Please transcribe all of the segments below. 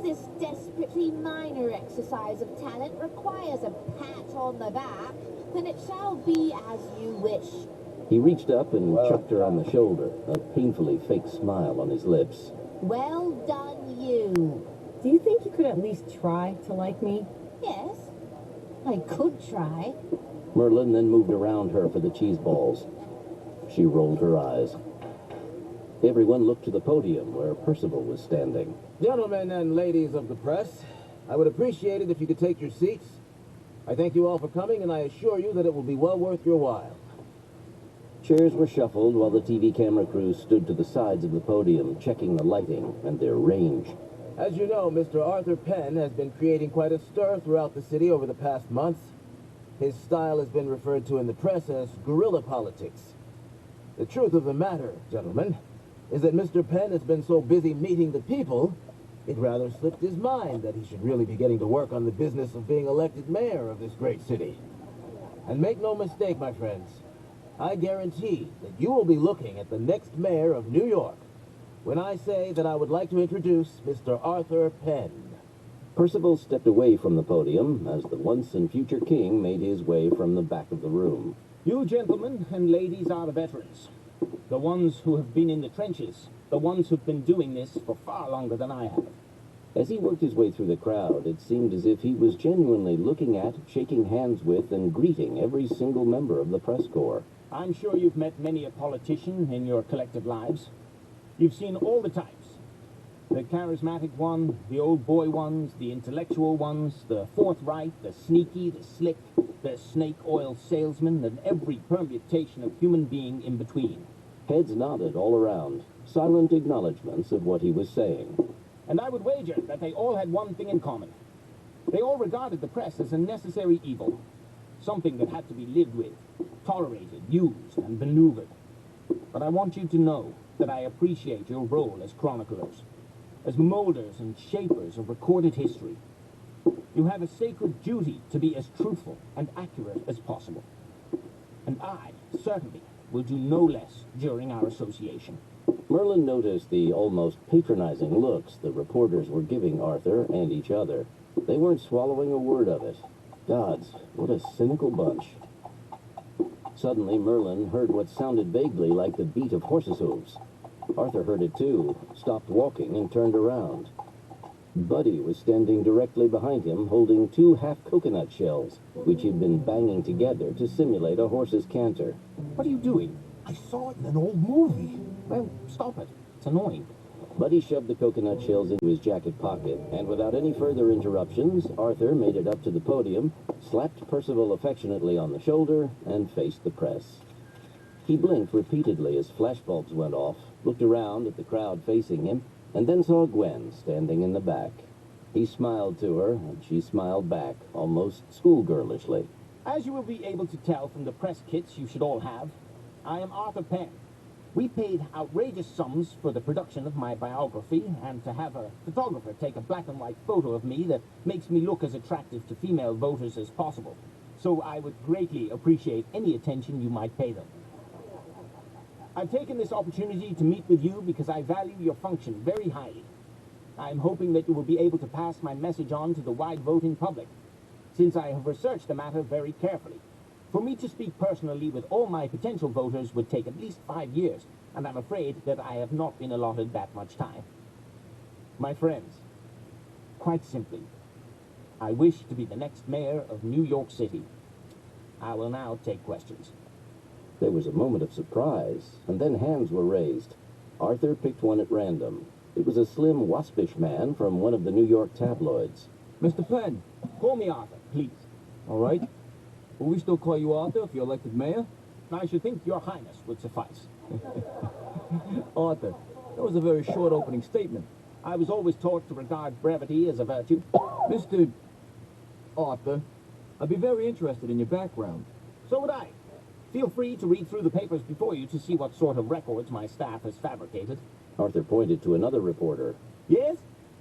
this desperately minor exercise of talent requires a pat on the back, then it shall be as you wish. He reached up and chucked her on the shoulder, a painfully fake smile on his lips. Well done, you. Do you think you could at least try to like me? Yes, I could try. Merlin then moved around her for the cheese balls. She rolled her eyes. Everyone looked to the podium where Percival was standing. Gentlemen and ladies of the press, I would appreciate it if you could take your seats. I thank you all for coming, and I assure you that it will be well worth your while. Chairs were shuffled while the TV camera crew stood to the sides of the podium, checking the lighting and their range. As you know, Mr. Arthur Penn has been creating quite a stir throughout the city over the past months. His style has been referred to in the press as guerrilla politics. The truth of the matter, gentlemen, is that Mr. Penn has been so busy meeting the people, it rather slipped his mind that he should really be getting to work on the business of being elected mayor of this great city. And make no mistake, my friends, I guarantee that you will be looking at the next mayor of New York when I say that I would like to introduce Mr. Arthur Penn. Percival stepped away from the podium as the once and future king made his way from the back of the room. You gentlemen and ladies are the veterans. The ones who have been in the trenches. The ones who've been doing this for far longer than I have. As he worked his way through the crowd, it seemed as if he was genuinely looking at, shaking hands with, and greeting every single member of the press corps. I'm sure you've met many a politician in your collective lives. You've seen all the types. The charismatic one, the old boy ones, the intellectual ones, the forthright, the sneaky, the slick, the snake oil salesman, and every permutation of human being in between. Heads nodded all around, silent acknowledgments of what he was saying. And I would wager that they all had one thing in common. They all regarded the press as a necessary evil, something that had to be lived with, tolerated, used, and maneuvered. But I want you to know that I appreciate your role as chroniclers, as molders and shapers of recorded history. You have a sacred duty to be as truthful and accurate as possible. And I, certainly, will do no less during our association. Merlin noticed the almost patronizing looks the reporters were giving Arthur and each other. They weren't swallowing a word of it. Gods, what a cynical bunch. Suddenly, Merlin heard what sounded vaguely like the beat of horses' hooves. Arthur heard it too, stopped walking, and turned around. Buddy was standing directly behind him, holding 2 half-coconut shells, which he'd been banging together to simulate a horse's canter. What are you doing? I saw it in an old movie. Well, stop it. It's annoying. Buddy shoved the coconut shells into his jacket pocket, and without any further interruptions, Arthur made it up to the podium, slapped Percival affectionately on the shoulder, and faced the press. He blinked repeatedly as flashbulbs went off, looked around at the crowd facing him, and then saw Gwen standing in the back. He smiled to her, and she smiled back, almost schoolgirlishly. As you will be able to tell from the press kits you should all have, I am Arthur Penn. We paid outrageous sums for the production of my biography and to have a photographer take a black and white photo of me that makes me look as attractive to female voters as possible. So I would greatly appreciate any attention you might pay them. I've taken this opportunity to meet with you because I value your function very highly. I'm hoping that you will be able to pass my message on to the wide voting public, since I have researched the matter very carefully. For me to speak personally with all my potential voters would take at least 5 years, and I'm afraid that I have not been allotted that much time. My friends, quite simply, I wish to be the next mayor of New York City. I will now take questions. There was a moment of surprise, and then hands were raised. Arthur picked one at random. It was a slim, waspish man from one of the New York tabloids. Mr. Penn. Call me Arthur, please. All right. Will we still call you Arthur if you're elected mayor? I should think your highness would suffice. Arthur, that was a very short opening statement. I was always taught to regard brevity as a virtue. Mr. Arthur, I'd be very interested in your background. So would I. Feel free to read through the papers before you to see what sort of records my staff has fabricated. Arthur pointed to another reporter. Yes?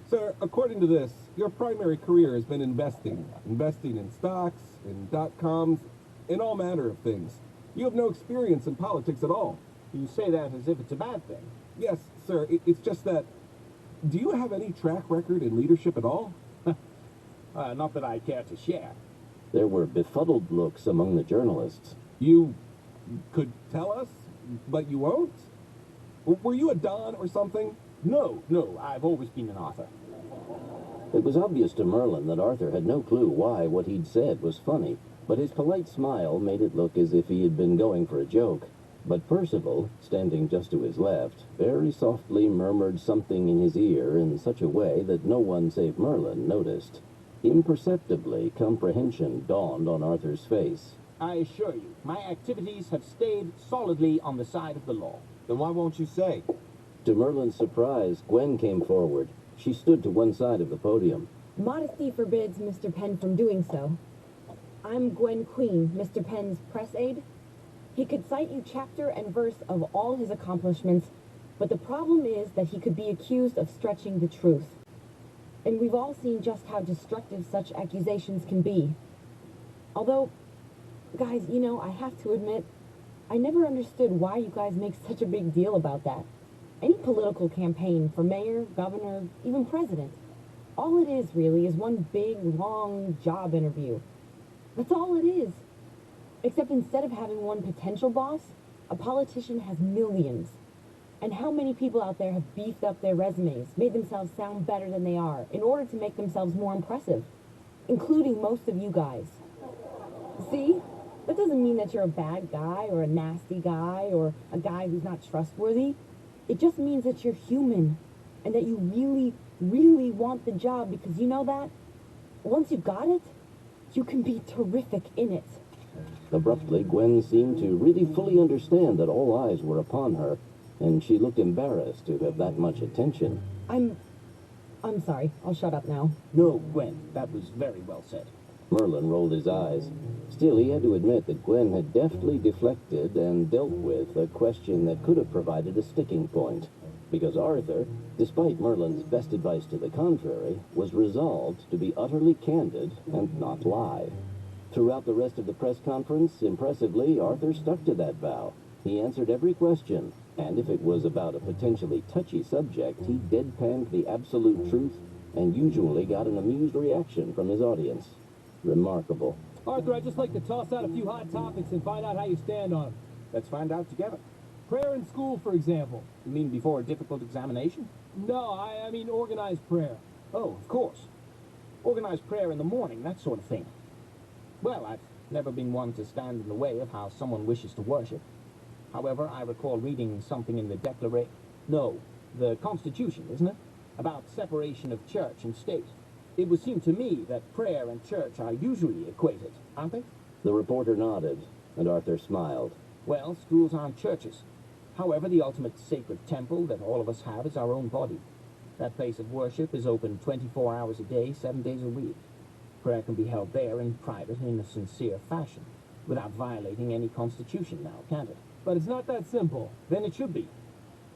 Sir, according to this, your primary career has been investing. Investing in stocks, in dot-coms, in all manner of things. You have no experience in politics at all. You say that as if it's a bad thing. Yes, sir, it's just that Do you have any track record in leadership at all? Not that I care to share. There were befuddled looks among the journalists. You could tell us, but you won't? Were you a Don or something? No, I've always been an author. It was obvious to Merlin that Arthur had no clue why what he'd said was funny, but his polite smile made it look as if he had been going for a joke. But Percival, standing just to his left, very softly murmured something in his ear in such a way that no one save Merlin noticed. Imperceptibly, comprehension dawned on Arthur's face. I assure you, my activities have stayed solidly on the side of the law. Then why won't you say? To Merlin's surprise, Gwen came forward. She stood to one side of the podium. Modesty forbids Mr. Penn from doing so. I'm Gwen Queen, Mr. Penn's press aide. He could cite you chapter and verse of all his accomplishments, but the problem is that he could be accused of stretching the truth. And we've all seen just how destructive such accusations can be. Although, guys, you know, I have to admit, I never understood why you guys make such a big deal about that. Any political campaign for mayor, governor, even president, all it is really is one big, long job interview. That's all it is. Except instead of having one potential boss, a politician has millions. And how many people out there have beefed up their resumes, made themselves sound better than they are, in order to make themselves more impressive, including most of you guys. See? That doesn't mean that you're a bad guy or a nasty guy or a guy who's not trustworthy. It just means that you're human and that you really, really want the job, because you know that once you got it, you can be terrific in it. Abruptly, Gwen seemed to really fully understand that all eyes were upon her, and she looked embarrassed to have that much attention. I'm sorry. I'll shut up now. No, Gwen, that was very well said. Merlin rolled his eyes. Still, he had to admit that Gwen had deftly deflected and dealt with a question that could have provided a sticking point, because Arthur, despite Merlin's best advice to the contrary, was resolved to be utterly candid and not lie. Throughout the rest of the press conference, impressively, Arthur stuck to that vow. He answered every question, and if it was about a potentially touchy subject, he deadpanned the absolute truth and usually got an amused reaction from his audience. Remarkable. Arthur, I'd just like to toss out a few hot topics and find out how you stand on them. Let's find out together. Prayer in school, for example. You mean before a difficult examination? No, I mean organized prayer. Oh, of course. Organized prayer in the morning, that sort of thing. Well, I've never been one to stand in the way of how someone wishes to worship. However, I recall reading something in the the Constitution, isn't it? About separation of church and state. It would seem to me that prayer and church are usually equated, aren't they? The reporter nodded, and Arthur smiled. Well, schools aren't churches. However, the ultimate sacred temple that all of us have is our own body. That place of worship is open 24 hours a day, 7 days a week. Prayer can be held there in private in a sincere fashion, without violating any constitution now, can't it? But it's not that simple. Then it should be.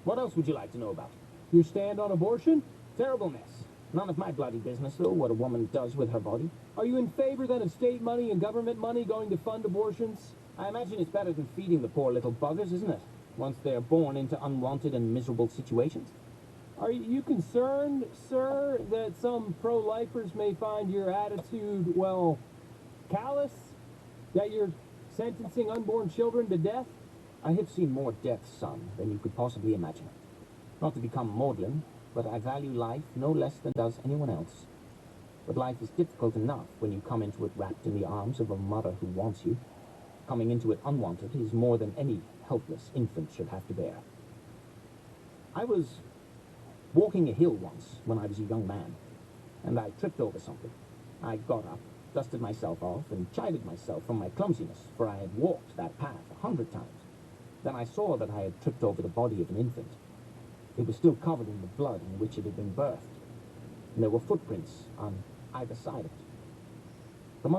What else would you like to know about? Your stand on abortion? Terrible mess. None of my bloody business, though, what a woman does with her body. Are you in favor then of state money and government money going to fund abortions? I imagine it's better than feeding the poor little buggers, isn't it? Once they're born into unwanted and miserable situations. Are you concerned, sir, that some pro-lifers may find your attitude, well, callous? That you're sentencing unborn children to death? I have seen more death, son, than you could possibly imagine. Not to become maudlin, but I value life no less than does anyone else. But life is difficult enough when you come into it wrapped in the arms of a mother who wants you. Coming into it unwanted is more than any helpless infant should have to bear. I was walking a hill once when I was a young man, and I tripped over something. I got up, dusted myself off, and chided myself for my clumsiness, for I had walked that path 100 times. Then I saw that I had tripped over the body of an infant. It was still covered in the blood in which it had been birthed, and there were footprints on either side of it. The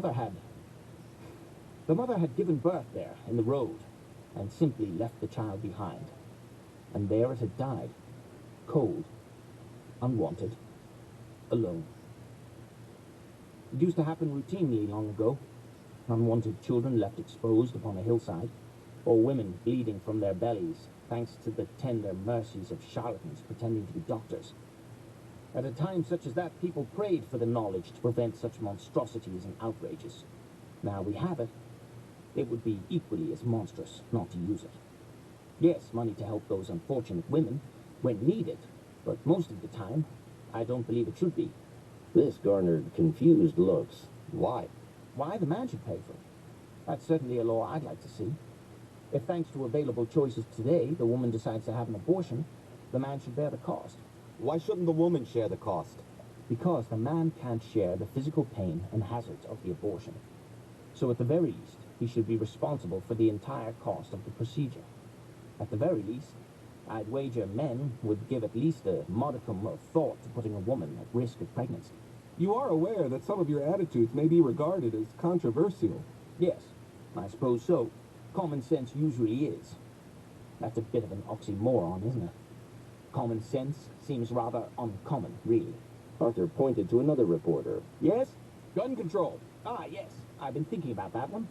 mother had given birth there in the road, and simply left the child behind. And there it had died, cold, unwanted, alone. It used to happen routinely long ago. Unwanted children left exposed upon a hillside, or women bleeding from their bellies, thanks to the tender mercies of charlatans pretending to be doctors. At a time such as that, people prayed for the knowledge to prevent such monstrosities and outrages. Now we have it. It would be equally as monstrous not to use it. Yes, money to help those unfortunate women when needed, but most of the time, I don't believe it should be. This garnered confused looks. Why? Why the man should pay for it? That's certainly a law I'd like to see. If, thanks to available choices today, the woman decides to have an abortion, the man should bear the cost. Why shouldn't the woman share the cost? Because the man can't share the physical pain and hazards of the abortion. So at the very least, he should be responsible for the entire cost of the procedure. At the very least, I'd wager men would give at least a modicum of thought to putting a woman at risk of pregnancy. You are aware that some of your attitudes may be regarded as controversial. Yes, I suppose so. Common sense usually is. That's a bit of an oxymoron, isn't it? Common sense seems rather uncommon, really. Arthur pointed to another reporter. Yes? Gun control. Ah, yes. I've been thinking about that one.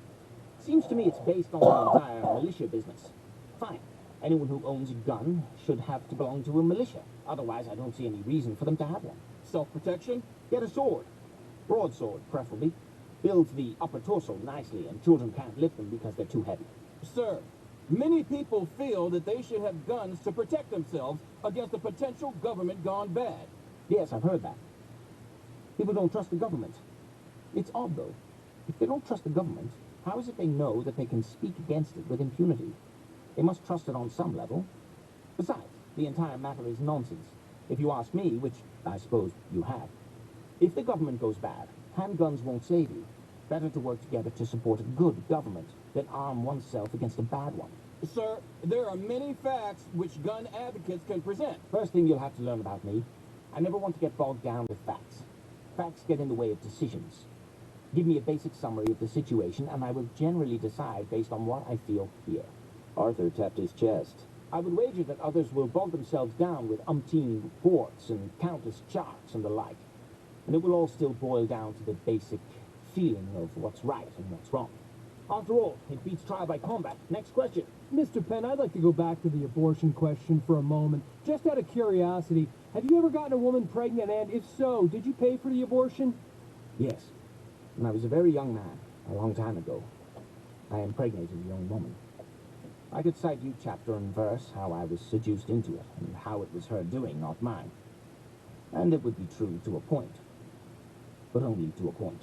Seems to me it's based on the entire militia business. Fine. Anyone who owns a gun should have to belong to a militia. Otherwise, I don't see any reason for them to have one. Self-protection. Get a sword. Broadsword, preferably. Builds the upper torso nicely, and children can't lift them because they're too heavy. Sir, many people feel that they should have guns to protect themselves against a potential government gone bad. Yes, I've heard that. People don't trust the government. It's odd, though. If they don't trust the government, how is it they know that they can speak against it with impunity? They must trust it on some level. Besides, the entire matter is nonsense. If you ask me, which I suppose you have, if the government goes bad, handguns won't save you. Better to work together to support a good government than arm oneself against a bad one. Sir, there are many facts which gun advocates can present. First thing you'll have to learn about me, I never want to get bogged down with facts. Facts get in the way of decisions. Give me a basic summary of the situation, and I will generally decide based on what I feel here. Arthur tapped his chest. I would wager that others will bog themselves down with umpteen reports and countless charts and the like. And it will all still boil down to the basic feeling of what's right and what's wrong. After all, it beats trial by combat. Next question. Mr. Penn, I'd like to go back to the abortion question for a moment. Just out of curiosity, have you ever gotten a woman pregnant, and if so, did you pay for the abortion? Yes. When I was a very young man, a long time ago, I impregnated a young woman. I could cite you chapter and verse how I was seduced into it, and how it was her doing, not mine. And it would be true to a point. But only to a point.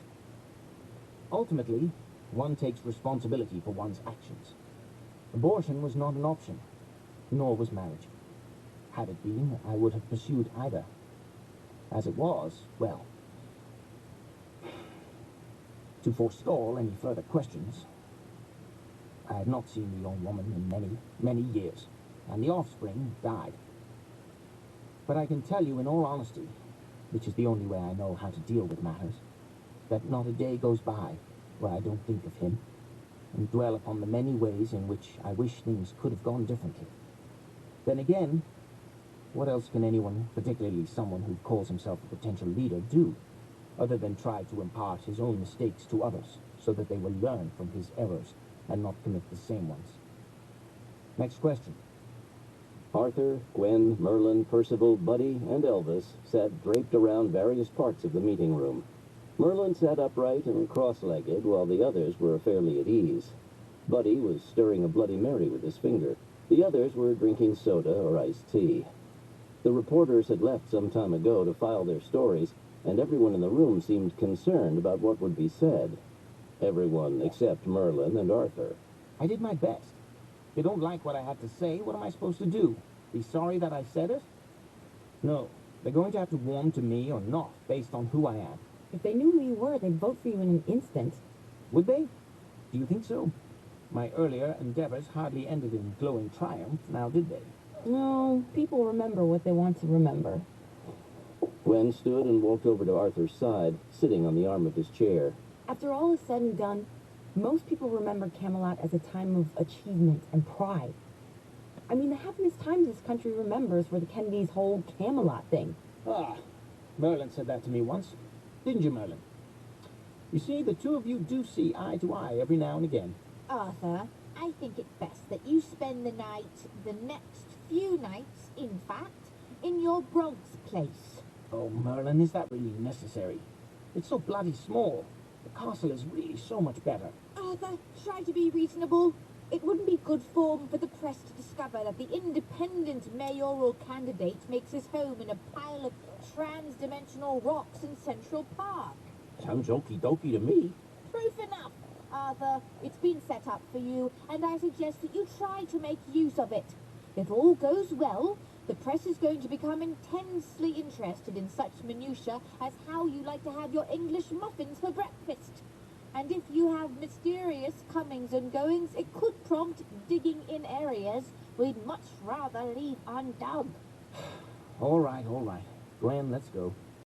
Ultimately, one takes responsibility for one's actions. Abortion was not an option, nor was marriage. Had it been, I would have pursued either. As it was, well, to forestall any further questions, I had not seen the young woman in many, many years, and the offspring died. But I can tell you in all honesty, which is the only way I know how to deal with matters, that not a day goes by where I don't think of him, and dwell upon the many ways in which I wish things could have gone differently. Then again, what else can anyone, particularly someone who calls himself a potential leader, do, other than try to impart his own mistakes to others, so that they will learn from his errors and not commit the same ones? Next question. Arthur, Gwen, Merlin, Percival, Buddy, and Elvis sat draped around various parts of the meeting room. Merlin sat upright and cross-legged, while the others were fairly at ease. Buddy was stirring a Bloody Mary with his finger. The others were drinking soda or iced tea. The reporters had left some time ago to file their stories, and everyone in the room seemed concerned about what would be said. Everyone except Merlin and Arthur. I did my best. If they don't like what I had to say, what am I supposed to do? Be sorry that I said it? No. They're going to have to warm to me or not, based on who I am. If they knew who you were, they'd vote for you in an instant. Would they? Do you think so? My earlier endeavors hardly ended in glowing triumph, now did they? No, people remember what they want to remember. Gwen stood and walked over to Arthur's side, sitting on the arm of his chair. After all is said and done, most people remember Camelot as a time of achievement and pride. I mean, the happiest times this country remembers were the Kennedys' whole Camelot thing. Ah, Merlin said that to me once. Didn't you, Merlin? You see, the two of you do see eye to eye every now and again. Arthur, I think it best that you spend the next few nights, in fact, in your Bronx place. Oh, Merlin, is that really necessary? It's so bloody small. The castle is really so much better. Arthur, try to be reasonable. It wouldn't be good form for the press to discover that the independent mayoral candidate makes his home in a pile of trans-dimensional rocks in Central Park. Sounds okie dokie to me. Proof enough, Arthur. It's been set up for you, and I suggest that you try to make use of it. If all goes well, the press is going to become intensely interested in such minutiae as how you like to have your English muffins for breakfast. And if you have mysterious comings and goings, it could prompt digging in areas we'd much rather leave undug. All right. Glenn, let's go.